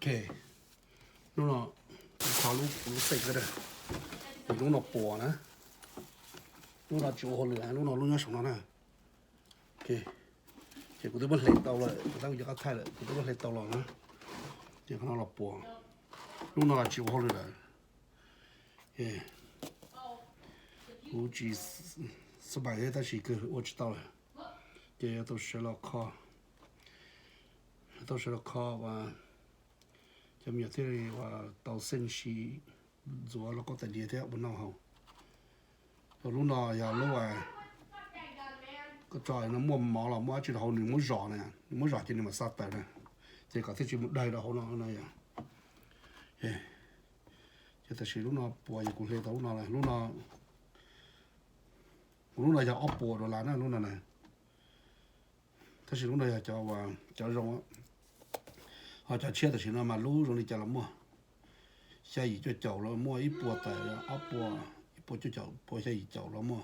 OK，弄了烤卤水个的，弄了薄呢，弄了酒好了，弄了弄了什么呢？OK，这个都不来到了，这个就要开了，这个不来到了呢，这个弄了薄，弄了酒好了，哎，估计400个但是个我知道了，这都是了烤，都是了烤完。就มีที่ว่าเตาเส้นชีจัวแล้วก็แต่เดียที่บนน้องเขาตัวลูกน้อยอย่าลูกไอ้ก็จอยน้ำมันหมอเราหมอจีเขาหนึ่งมันจ่อเนี่ยมันจ่อจีนี่มันซัดแต่เนี่ยเจ้าก็ที่จีมันได้เราเขาเนาะนั่นอย่างเฮ้จะแต่ชีลูกน้อยป่วยกูเลยแต่ลูกน้อยลูกน้อยอย่าเอาปวดเวลานะลูกน้อยถ้าชีลูกน้อยอยากจะว่าจะร้องhọ cho chia thì nó mà lú rồi đi cho lắm mua xe gì cho chậu rồi mua ít bùa tại ốc bùa cho chậu bùa xe gì chậu lắm mua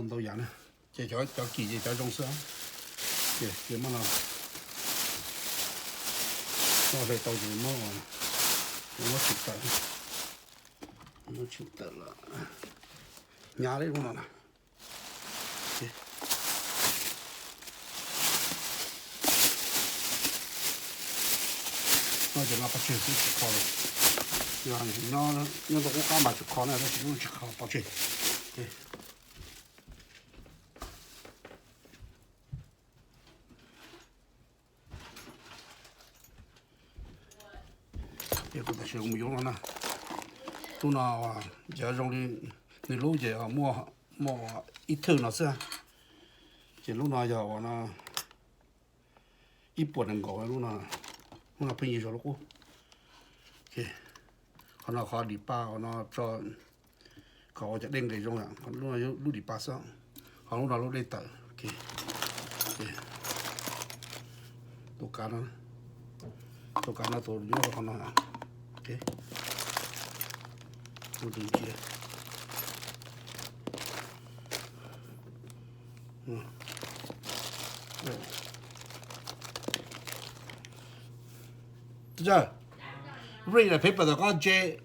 đâu vậy nè chỉ cho kỳ gì cho trong sữa kì mà nó phải tàu gì mà nó chịu tận là nhà đấy không nào nè nó chỉ là bắt chuyện chỉ khó rồi, nó cũng có mà chỉ khó này nó chỉ khó bắt chuyện, cái cũng phải dùng nhiều lắm nè, tu nào giờ dùng đi lúc giờ mua ít thứ nó sẽ, chỉ lúc nào giờ nó ít buồn đừng gọi lúc nào nó là pin rồi cô, ok, nó khó đi pa nó cho khóจะเด้งเลยตรงนั้นlúc đi pa sao, lúc nào lúc đi tới, ok,ตัวการnóตัวนี้ก็nó ok,ตัวดีเจีย这read the paper 的讲 J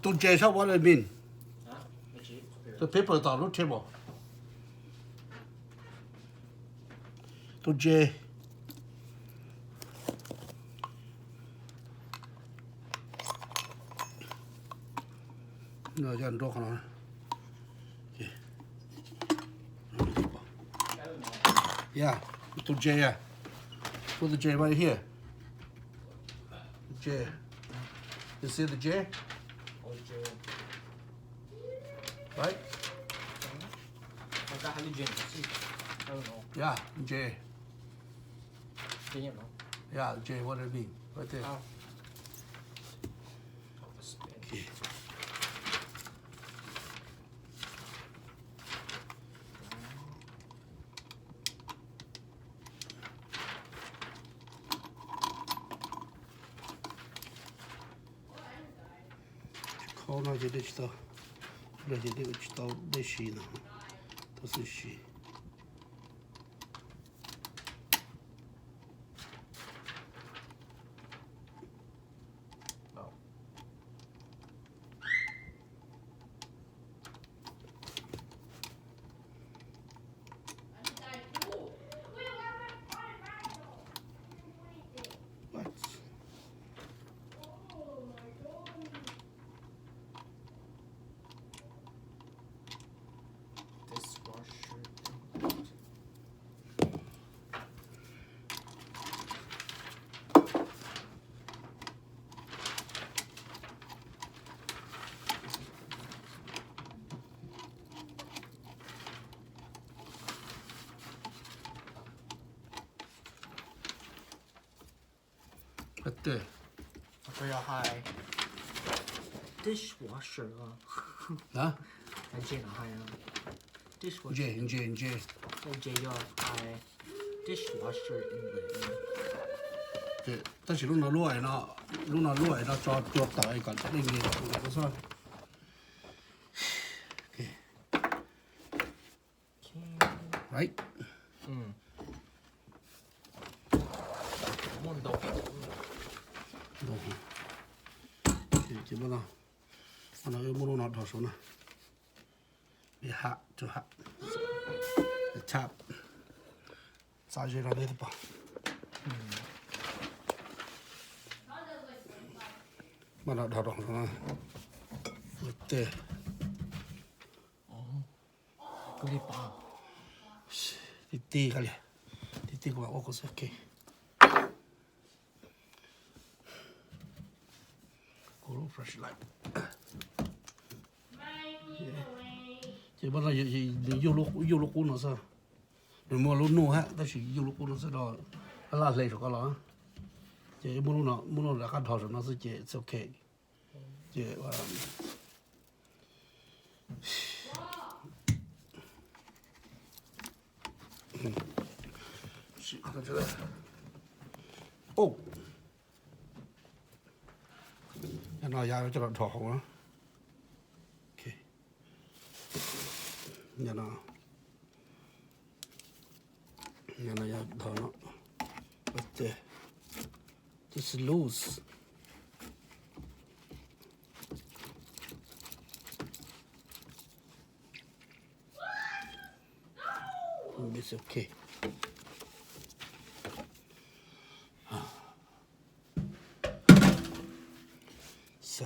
都 J 上 what I mean the paper 到路 table 都 J 那叫你多可能yeah 都 J 呀 put the J right here J. You see the J? Oh, J. Right? I got the J. I don't know. Yeah, J. J, you know. Yeah, J, what do you mean? Right there. Oh. Okay. Khó nói gì đấy tao, là gì đấy tao để xí nào, tao sẽ xí. 어때? 아까 야 dishwasher 啊？ J 哪嗨啊 dishwasher J J 要嗨 dishwasher in the 对，但是弄到落来那抓大一个，那个不算。Okay. Right? 問到。了呢，我那个木路那他说呢，别哈就哈，差，咋就让那的吧？嘛那他说呢，对，个里巴，滴个嘞，滴个我可是 OK。Guru flashlight. Chỉ bắt là yêu lúc nó sao, rồi mua lúc nô ha, ta chỉ yêu lúc nó sẽ đó, là lấy rồi cái đó, chỉ mua nó là cái thảo rồi nó sẽ chỉ it's okay, chỉ chỉ cái đó, oh, cái này giá cho nó thảo không á, okay, nhà nó giá thảo nó, but just loose. It's okay. So,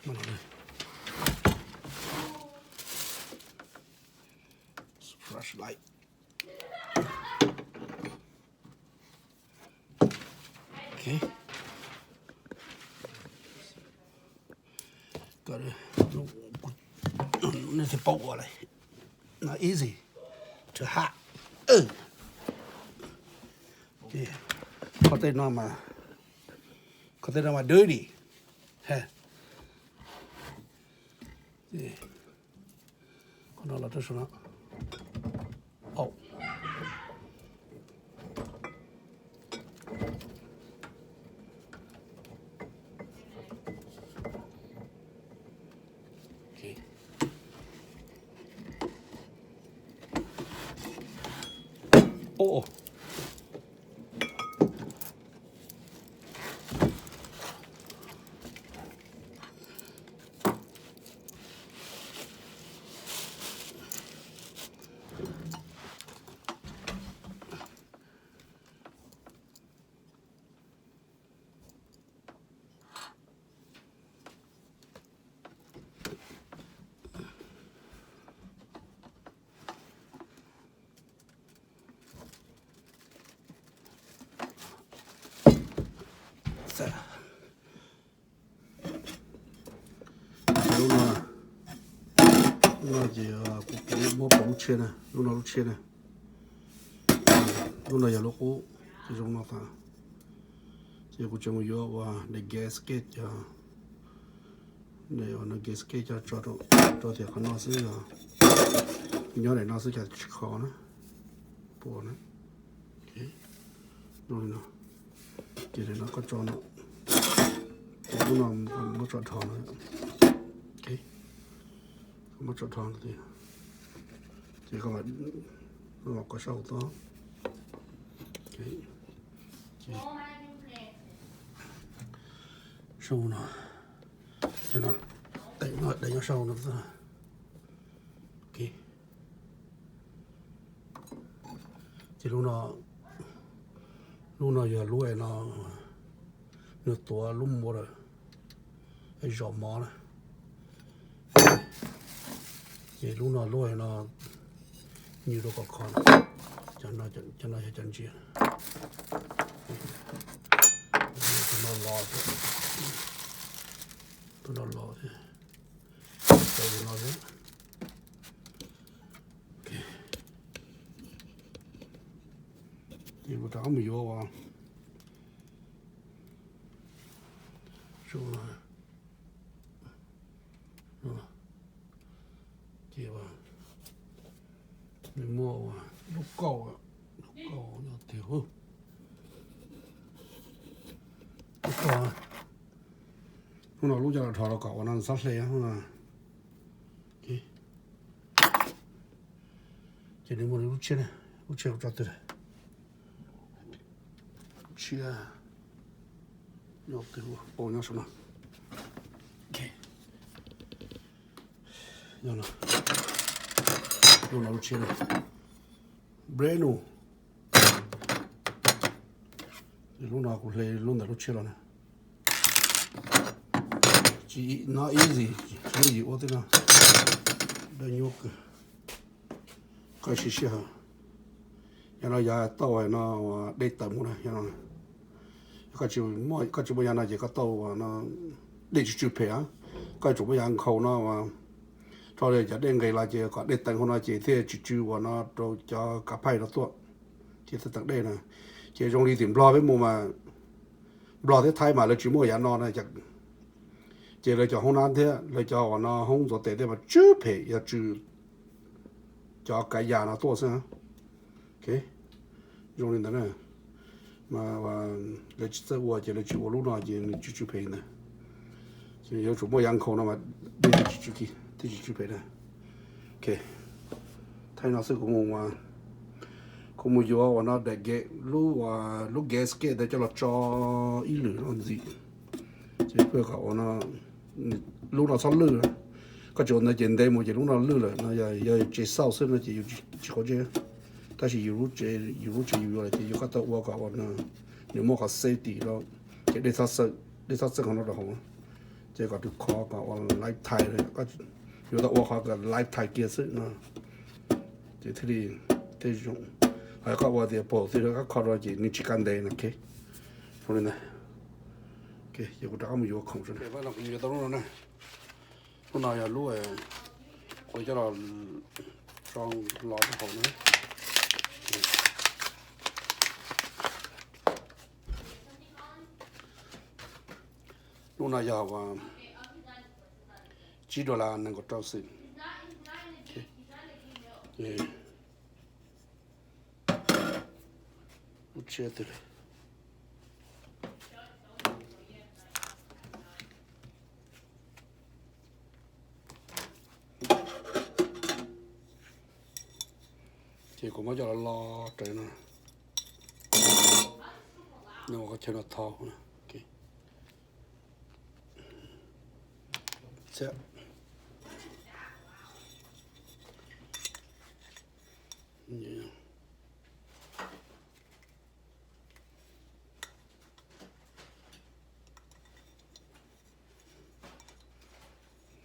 mana ni? Flashlight. Okay. Got it. Nó sẽ bốc vào này. Not easy to hack. Okay. Có thể nó mà dirty. Ha. Yeah. Còn nó là cái số nó. Oh. Okay. Oh. Lúc nào chỉ cũng mua bóng trên này, lúc nào lúc trên này, lúc nào giờ lúc cũ chỉ dùng nó thôi, chỉ cũng chỉ mua và để gasket cho, để nó gasket cho thì nó sẽ nhớ để nó sẽ chặt khó nữa, bỏ nữa, rồi nó chỉ để nó có cho nó, lúc nào nó cho thằng nữa. Một chỗ thằng thì chỉ có mà nó có sâu đó, sâu nó cho nó đẩy nó sâu nó ra, ok, chỉ lúc nào giờ lúa nó tua lúm mua rồi, cái giò mỏ này. Thì lúc nào lôi nó như nó có con cho nó sẽ chân chia nó lo thế nó lo thế đây nó thế ok thì một tháng mình vô vào rồi kia vào mình mua vào lúc cầu nó thiếu lúc cầu lúc nào lúc giờ thọ nó cầu nó sát xe không là kia chỉ đến một lúc trên này cho từ này chia nó từ bộ nhau xuống nào Okay. Rồi nè. Lúc nào chia này. Breno. Lúc nào cũng lấy lúc nào lúc chia rồi nè. Chỉ nó easy, chỉ gì ô thế nào. Đây nhóc. Cái gì hả? Nhà nó giờ tàu nó để tầm của nó, nhà nó. Cái chú bây giờ nó chỉ có tàu nó để chụp hình á. Cái chú bây giờ khâu nó mà cho nên giờ đến ngày là chỉ có để tầm của nó chỉ thế chụp và nó cho cả phai nó tuột. Chỉ thật tận đây nè. Chỉ trong đi tìm lo với mùa mà lo thế thay mà là chỉ mua nhà nó này chắc chỉ là cho không ăn thế là cho nó không có thể để mà chụp hình ya chụp cho cái nhà nó tốt sao? Ok. Trong đi đó nè. Mà là chỉ tôi chỉ là chụp lúc nào chỉ chụp hình nè. Chỉ có chụp mua yang khâu nó mà để chụp hình nè. Ok. Thay nó sẽ cũng mà cũng mua vô nó để ghé lúc ghé cái để cho nó cho ít lửa nó gì. Chỉ phải có nó lúc nào xong lửa cái chỗ nó trên đây một chỉ lúc nào lửa rồi nó giờ chỉ sau sinh nó chỉ có chứ. Ta chỉ yếu chỉ là chỉ có tàu qua cả nó nếu mà có safety đó chỉ để sát sinh nó được không chỉ có được khó cả lifetime này có yếu tàu qua cả lifetime kia sự nó chỉ thế thì dùng hay có qua thì bỏ thì nó khó rồi chỉ nên chỉ cần đây này ok rồi này ok giờ cũng đã có một yếu không rồi vậy là cũng nhiều tàu rồi này hôm nào giờ lúa quay cho nó trong lò nó hậu nữa lúc nào giờ và chỉ đồ là năng có trâu xịn lúc chia từ đây chỉ có mấy giờ lo trời nữa nhưng mà có chơi nó thò nữa ok sẽ yeah.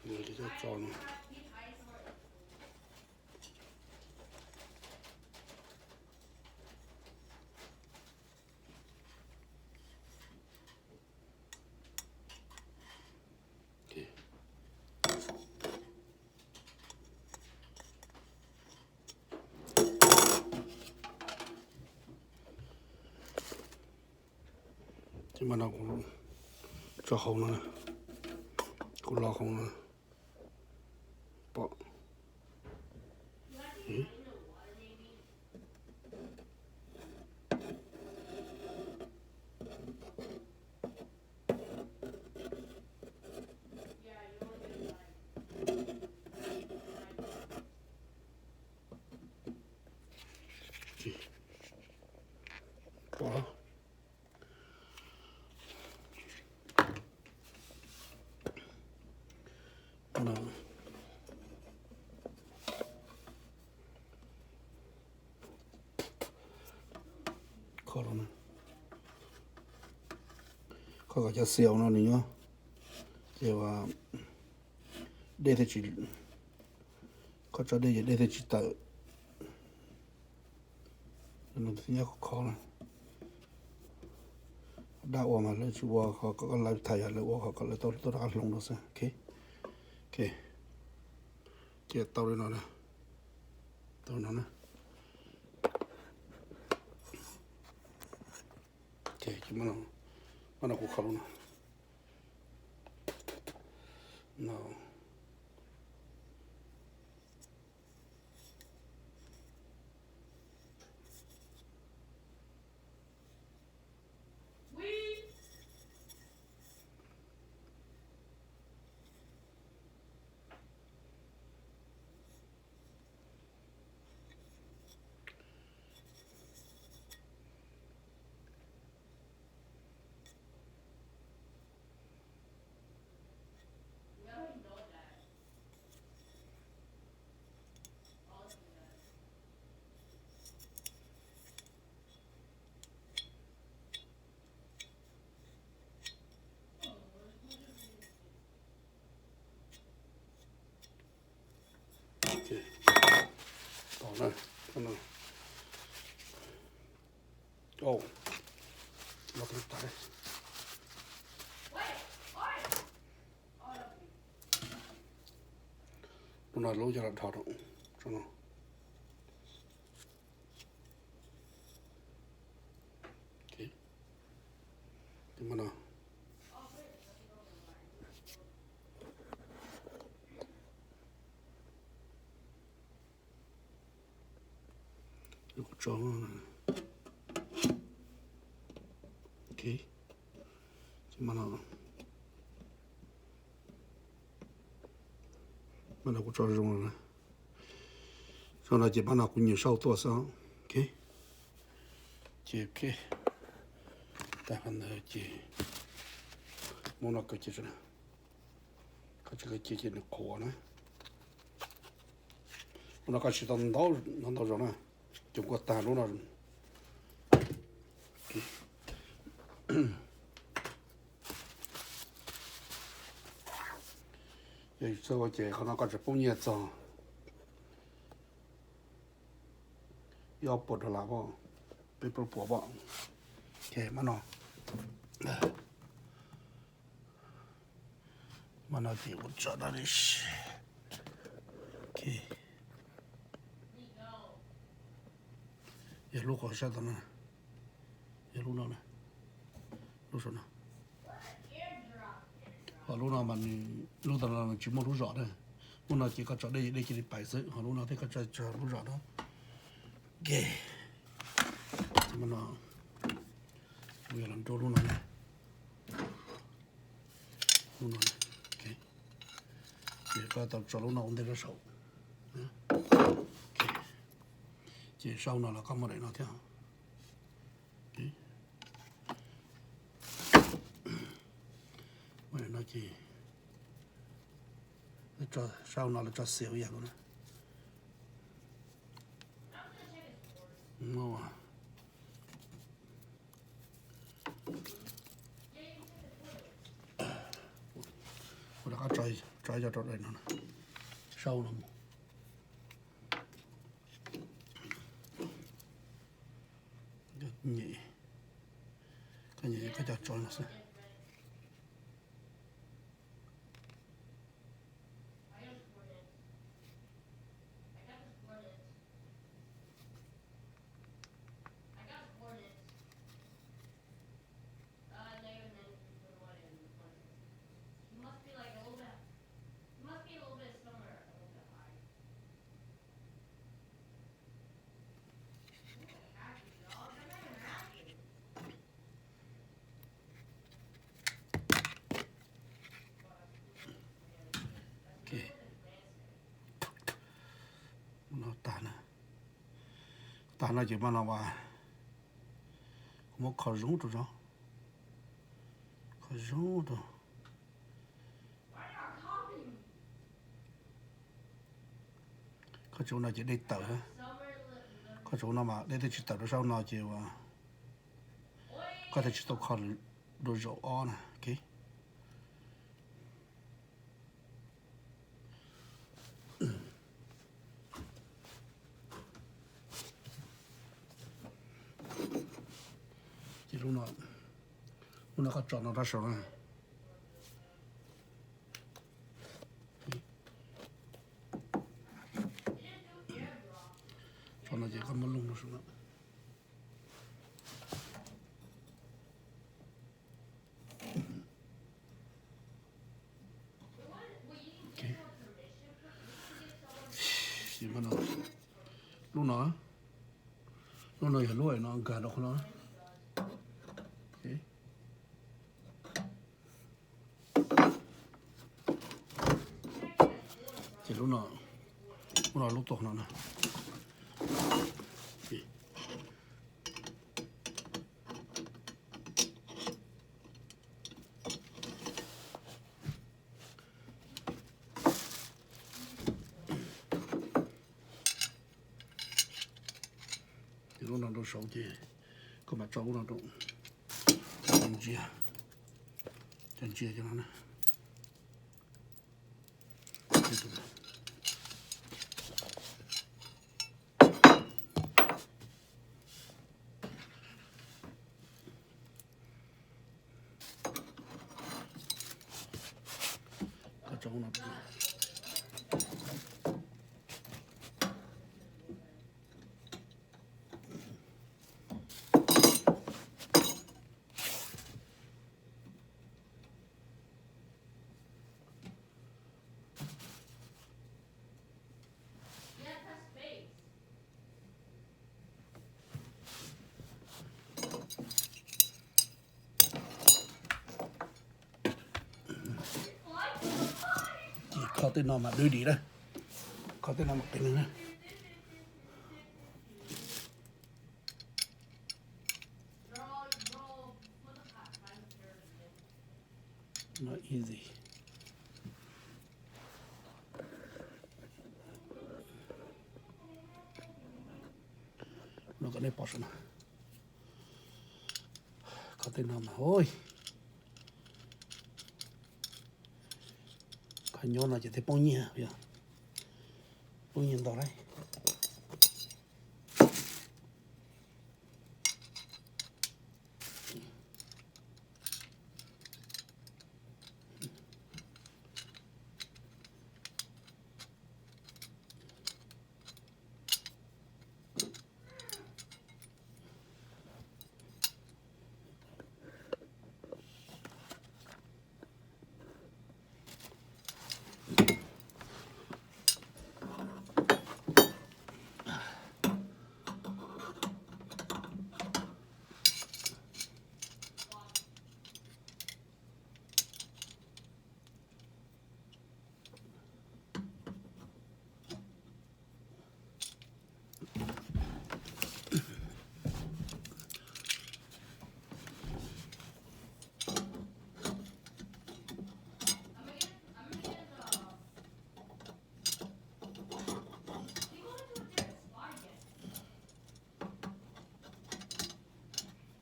Người thì cho nó chứ mà nó cũng cho hậu nữa cũng lo không nữa bỏ bỏ nó khó lắm khó cả cho xèo nó nữa xèo đây thì chỉ có cho đây thì chỉ tự nó thứ nhất khó này đã mà lấy chú họ có lại thay lại họ có lại tôi đã lồng nó xem ok ok chia tàu đi nó nè tàu nó nè ok chứ mà nó cũng khó luôn nó 哦，老头打的。我那楼下的查着，知道。OK，怎么了？有个章啊。OK，怎么了？mana aku cari rumah sana je mana aku nyesal tu asal okay je okay tahan je mana kerja sana kerja ni kau na mana kasih tahu sana juga tahan lu na okay有时候这可能个是半夜脏，要补着喇叭，别不补吧，给嘛呢？嘛那的我找到的是，给，也录好下的呢，也录了呢，录什么？录那嘛你录到那节目录啥的，我那几个找的那几个白色，录那这个这录啥的，给，怎么呢？我要能找录那呢，录那呢，给，这个到找录那我们得手，给，这手那了干嘛来那天？给。nó chỉ cho sau nó là cho xíu vậy luôn ngon à tôi đã try cho trộn đây nó sau nó nhỉ cái nhỉ cái cho trộn nó sẽ ta nó chỉ mà nó vào một khó rung rồi đó khó rung rồi có chỗ nào chỉ để tờ có chỗ nào mà để chỉ tờ rồi sau nào chỉ vào có thể chỉ tao khó rồi rổ o nè ok chỉ lúc nó có chọn nó ra sổ này chọn nó chỉ có một lùng nó xuống chỉ mà nó lúc nó hiểu lỗi nó gạt được nó chỉ lúc nó lúc tổ nó nè thì lúc nào đâu xấu thì có mà cháu nào đâu chân chia cho nó nè 弄了。靠电脑嘛，对的了，靠电脑嘛，给你了。Not easy. Nó có này bỏ xuống nào. Có tên nào mà ôi. Cái nhỏ nó chỉ thấy bông nhẹ bây giờ. Bông nhẹ đó đấy.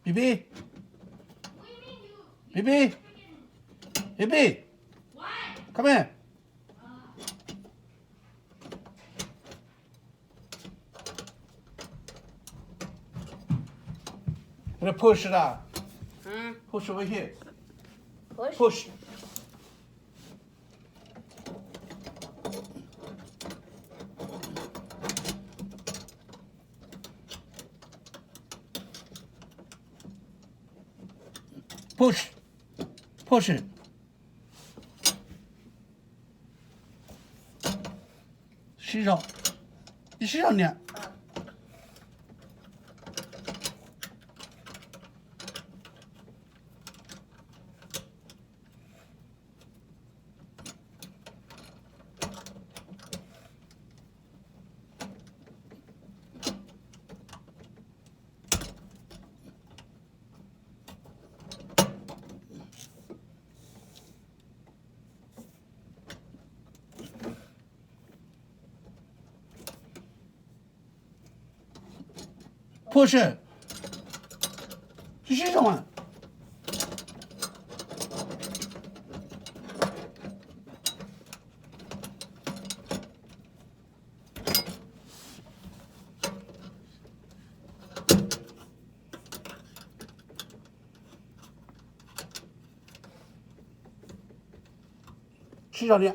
Baby. Baby. Baby. What? Come here. I'm gonna push it out. Push over here. Push? Push. Push. Push it.洗手，你洗手呢？ push it，这是什么？是这的。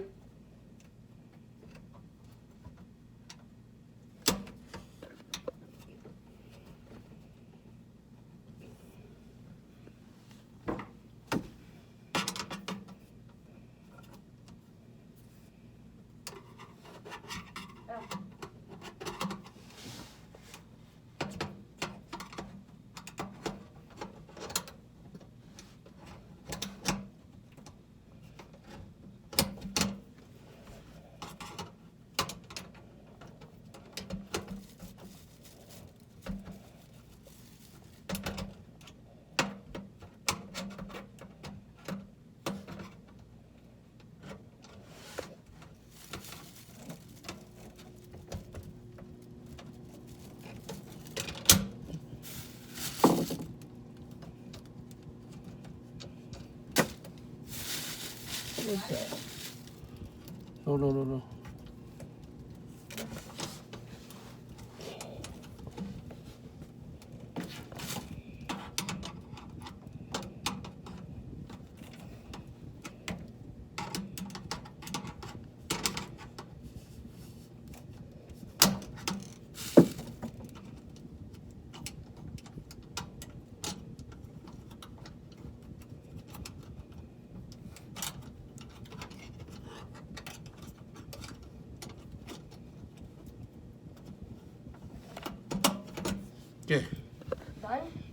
No.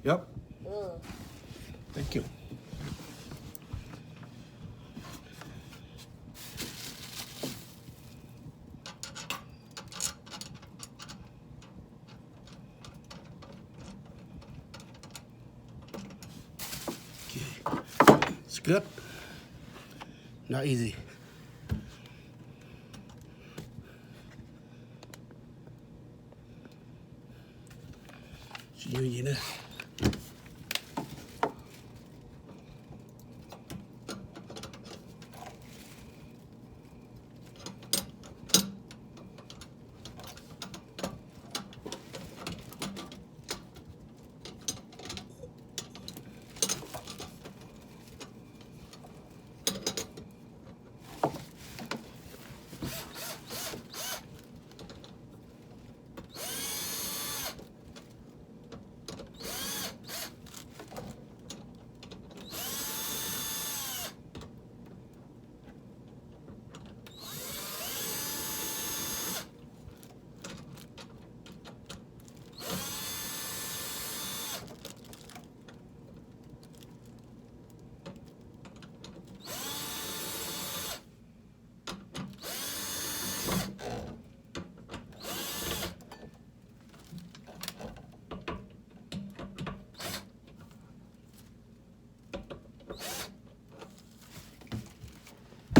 Yep. 嗯， Thank you. Okay. It's good. Not easy. Chỉ như vậy nè.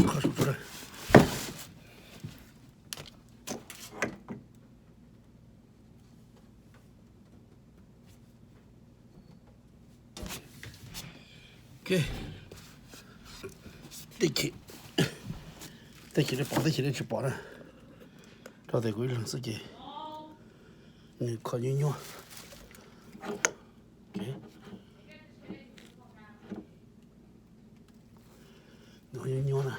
Khó sụt rồi. Okay. Đây chỉ để bỏ ra. Cho thầy quý lần sự gì. Người khó như nhau. Okay. Nó như nhau nè.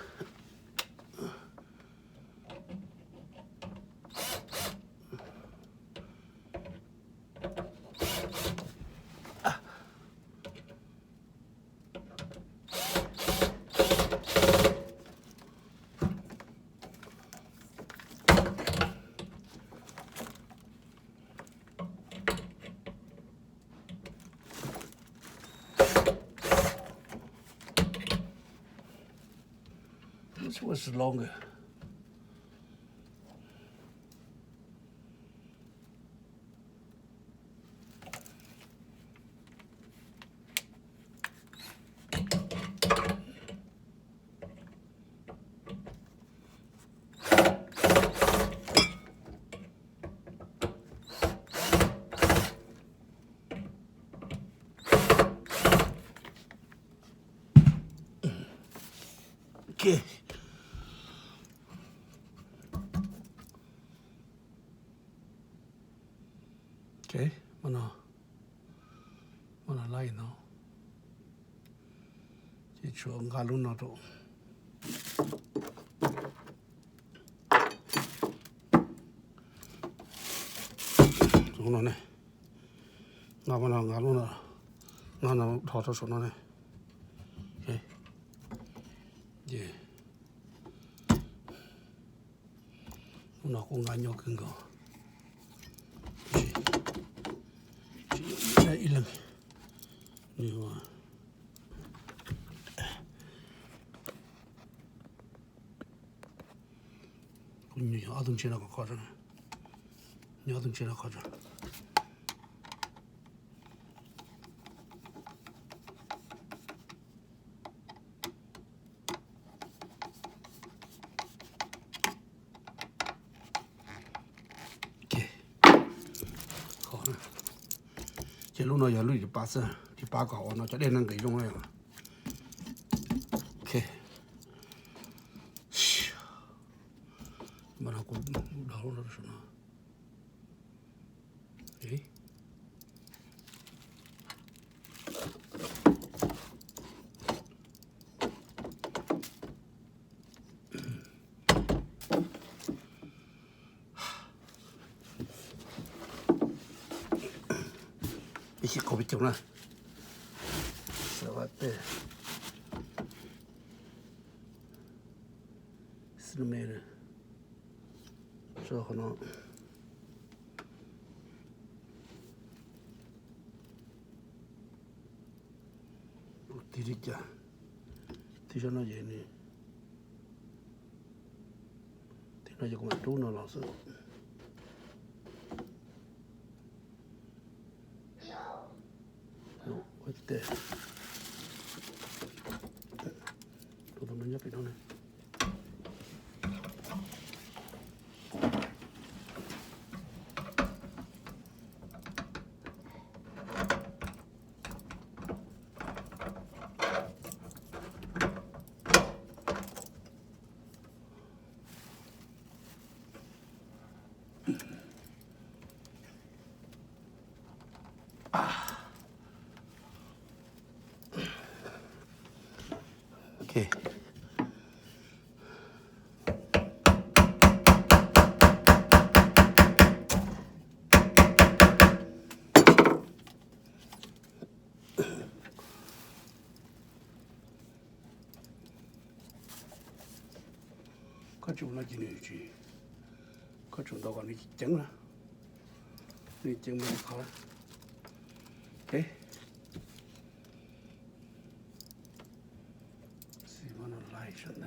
This was longer. Okay. Okay, mana lain no. Chỉ cho ngalun nó đó. Chúng nó này, ngalun nó thọ cho nó này. Okay. Yeah. Nó cũng ngai nhau cứng go. Chỉ ilang. Như vậy. cũng như 아동 지나가 가잖아. 아동 지나가자. chỉ lúc nào giờ lúc thì ba sơ thì ba cỏ nó cho đến năng cái trong này ok mà nó cũng đau nó rồi nó đấy 이게 고비쪽나 써봤대 쓰면은 저 하나 디리자 디저나 얘네 디나 조금 돈 넣어서 어때 너도 먼저 비도네 오케이. 같이 올라지네지. 같이 너가 니 쟁나. 니 쟁만 가. 오케이. 시원한 라이션네.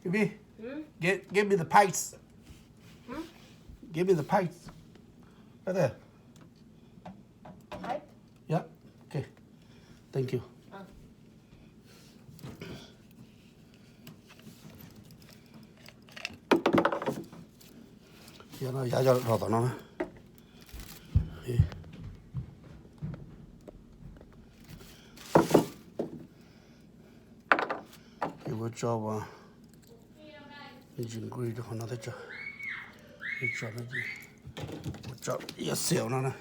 오케이. Give give me the pipes. Give me the pipes. Right there. Pipe? Yeah. Okay. Thank you. Giờ nó giá cho rồi tao nó. 이거 줘봐. 이제 그리도 하나 됐죠. 이거 줘야지. 저 이었어요 나는.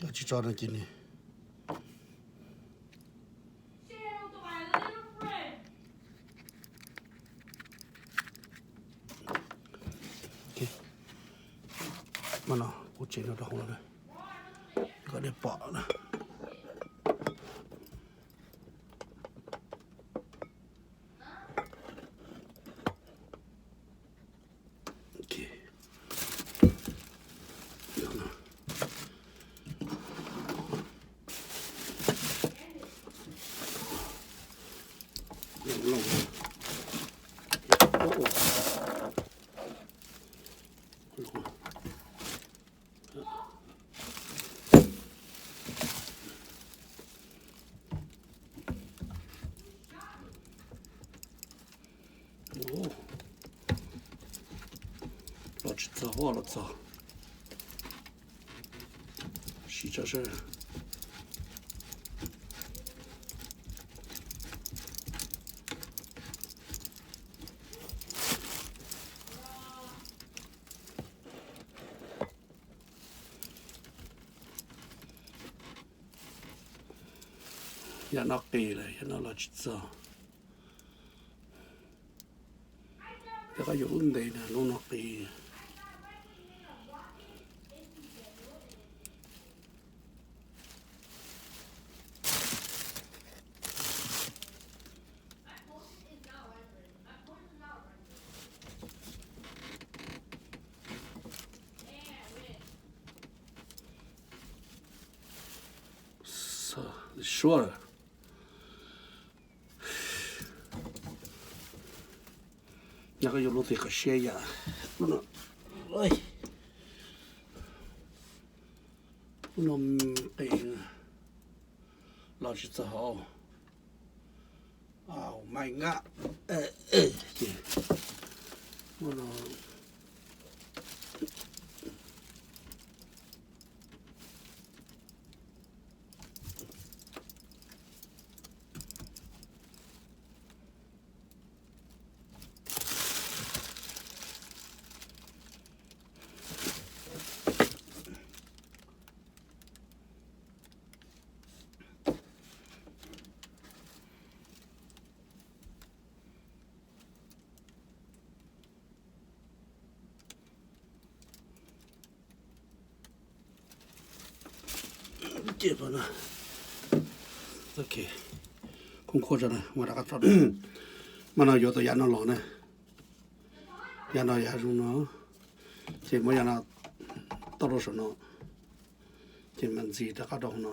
여기 줘는 지니. 오케이. mana kucing dah hong dah. Kau depak lah. Okay. Mana? Yang long. Oh. 오, 나 진짜 화났다. 시작을. 야, 낙대이래. 야, 나 진짜. 내가 요런데 노낙비 Sure. 내가 요렇게 가셔야 누나 어이 놈 땡老是真好啊my god我呢这把呢 이렇게 공코잖아. 뭐 나가 좀 mà nó vô tôi ăn nó lò này ăn nó ăn luôn nó chỉ mới ăn nó tao đâu nó chỉ mình gì đã có đâu nó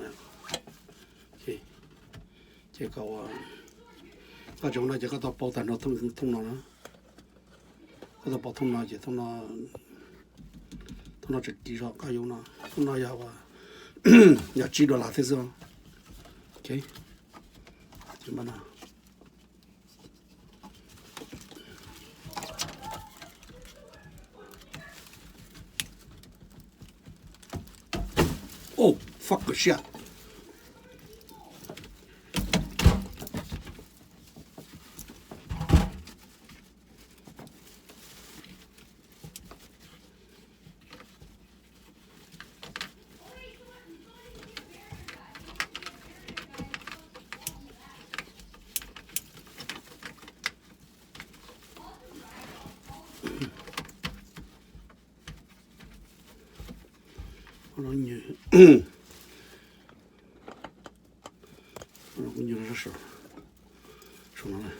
chỉ có chúng nó chỉ có tao bảo tần nó thông nó có tao bảo thông nó chỉ thông nó chỉ đi ra cái dùng nó thông nó ya và ya chỉ đồ là thế sao ok chỉ mà nào oh fuck the shit nó như nó cũng như nó sợ sợ nó này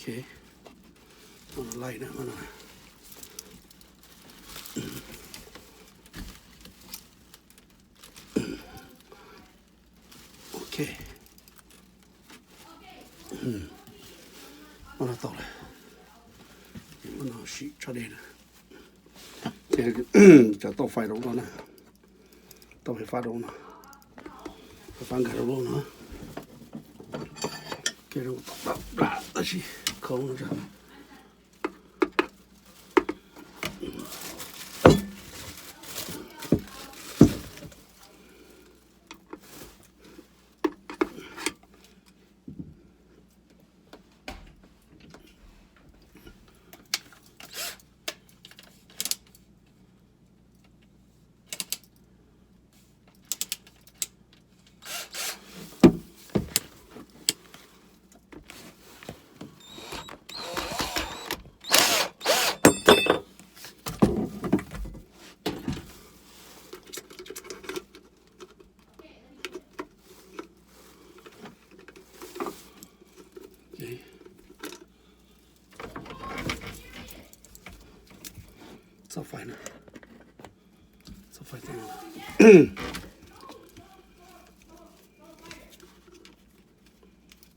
ok nó lay nữa mà này ok nó là to này nó xịt cho đây này thì cho tao phải đúng đó nè tao phải pha đúng nó phải pha cái đúng nó cái đúng tao đã gì không nữa sao phải nè sao phải thế này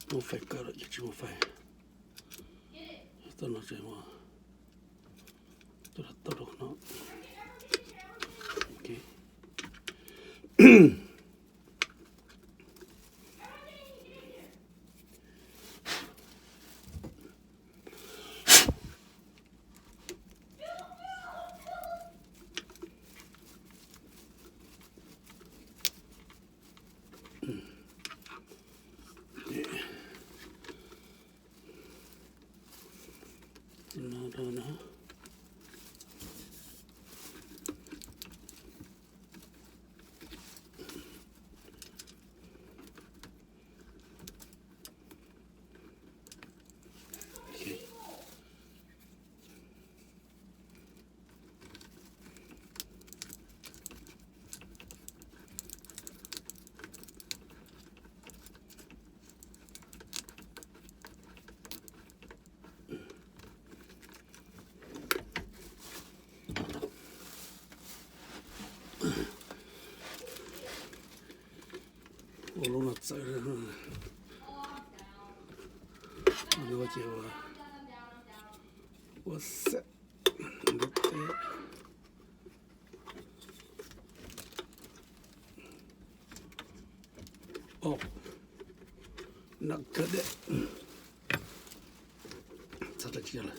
không phải cỡ được chứ không phải tôi nói chuyện mà tôi đã tôi được nó ok nó đâu nữa我弄了责任，我姐我塞，你得哦，那可得，咋的接了？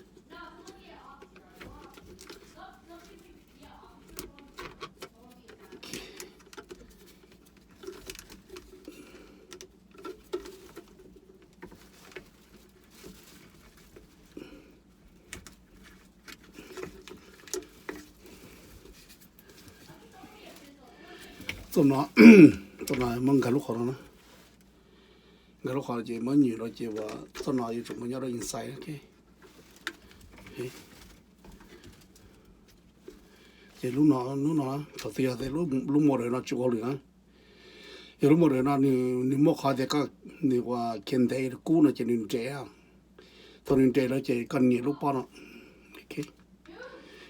做那做那门开路好了呢，开路好就没女了就话做那有什么样的 insight OK， 就lúc nó thật sự là lúc mua rồi nó chịu khó nữa, lúc mua rồi nó ni mua khó thì có ni qua kiến thấy cũ nó chỉ nên trẻ à, thôi nên trẻ nó chỉ cần nhiều lúc bao nó, OK,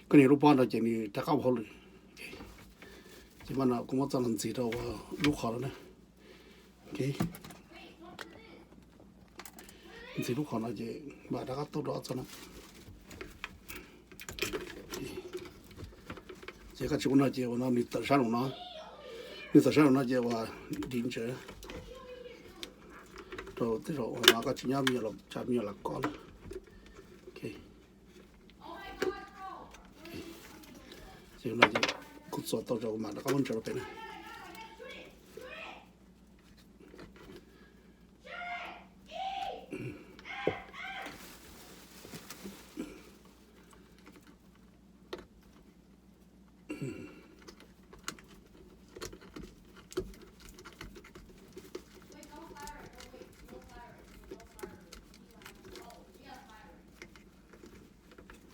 cần nhiều lúc bao nó chỉ nên ta cao hơn rồi, chỉ mà nó cũng có cho nên gì đâu lúc khó nữa, OK, gì lúc khó nó chỉ mà ta có tốt đó cho nó. Chỉ có chỗ nào chỉ nó đi tận sáng nó, đi tận sáng nó chỉ là điện chế, rồi tới rồi nó có chỉ nhau nhiều là chả nhiều là con, OK, chỉ nó chỉ cút sọt tao rồi mà nó có vấn đề gì này,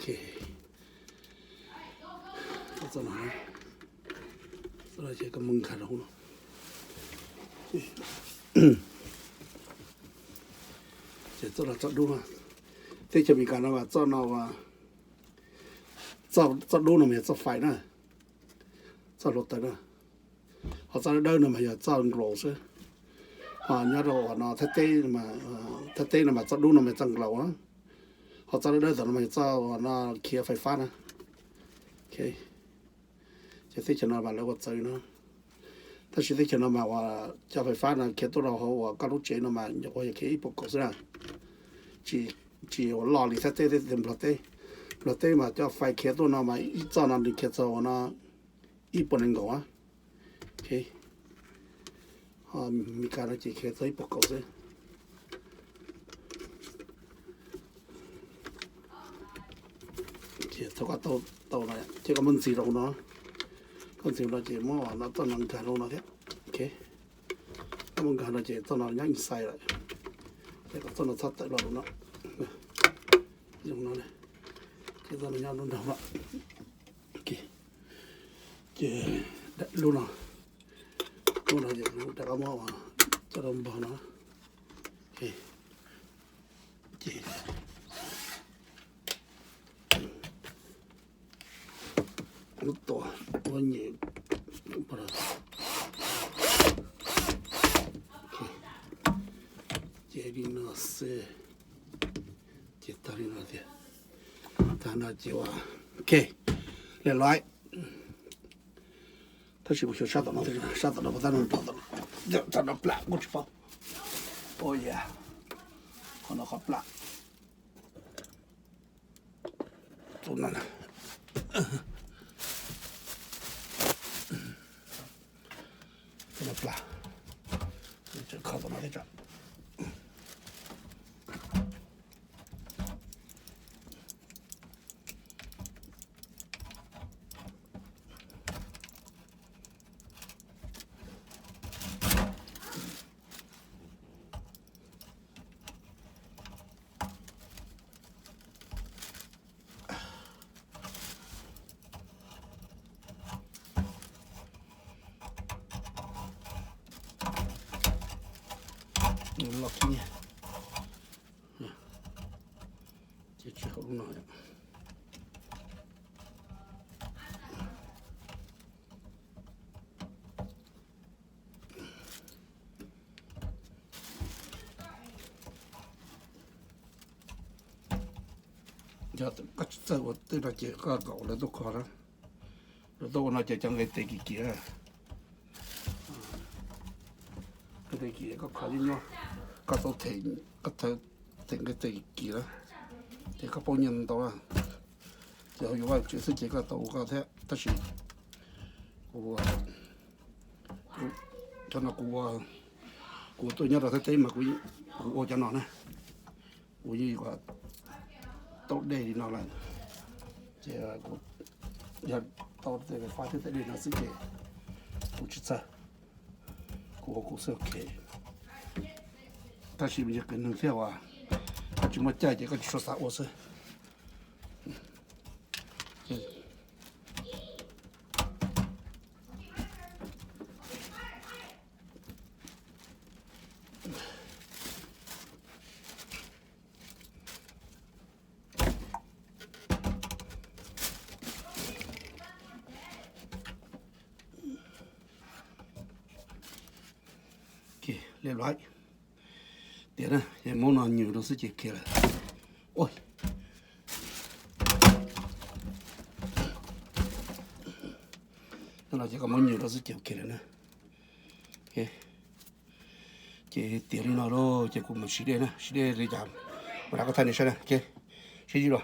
OK, tao nói, rồi chỉ có mừng khá đâu nó, chỉ cho là cho đúng mà, thế cho mình cả nó mà cho nó mà cho đúng nó mới cho phải nữa, cho lột tới nữa, họ cho đơn nó mà giờ cho lột chứ, họ nhớ rồi nó thắt tê mà cho đúng nó mới cho lột á, họ cho đơn rồi nó mới cho nó kia phải phát nữa, OK, chỉ thế cho nó mà lấy vật chơi nữa. Ta chỉ thấy cho nó màว่าจะไฟฟ้านะแค่ตัวเราเขาว่าก็รู้เจนมาอย่างว่าอย่างแค่อีปกก็ซะจีว่าหล่อลิซะเต้เต็มพลเต้มาจะไฟแค่ตัวเรามาอีจอนั้นลิแค่ตัวนะอีปนึงก็ว่าโอเคมีการจีแค่ตัวอีปกก็ซะจีตัวก็ตัวอะไรจีก็มันสีเราเนาะcon siêu nó chỉ mua nó cho nó cả luôn nó thế, OK, nó muốn cả nó chỉ cho nó nhảy sai lại, để có cho nó thoát tại đó nó, dùng nó này, cái cho nó nhảy luôn đâu vậy, OK, chỉ luôn nó chỉ luôn đã có mua mà cho nó bỏ nó, OK, chỉ lúc to bao nhiêu bắt đầu OK chế đi nó sẽ chế ta đi nó thì ta nó chế wa OK lại lại ta chỉ có sát nó thì sát nó bắt đầu nó ta nó plak một chút oh yeah nó có plak tụi nó là这靠到哪里站？lucky nha, chỉ không nói. Giờ cách sơ vật tức là chỉ có cậu là tôi khó đó, rồi tôi nói chỉ trong cái tay kia, cái tay kia có khó như nhau. Có tôi thỉnh cái tay kia đó thì có bao nhiêu đó giờ như vậy chỉ là chỉ có tàu có thế tất nhiên của cho nó của tôi nhớ là thế mà của cho nó này của gì của tốt đây thì nó là chỉ của giờ tàu thì phải pha thế để nó sẽ chỉ của chút sao cũng sẽ ok ta chỉ bây giờ cần nâng theo à chỉ mà chạy chỉ có số sáu ô thôi ok lên lại tiền này em muốn ăn nhiều đâu sẽ chỉ kia là ôi nó là chỉ có muốn nhiều đâu sẽ chỉ kia nữa ok chỉ tiền nào đó chỉ cũng một xí đê nè xí đê để giảm mà đã có thay này sao nè ok xí gì rồi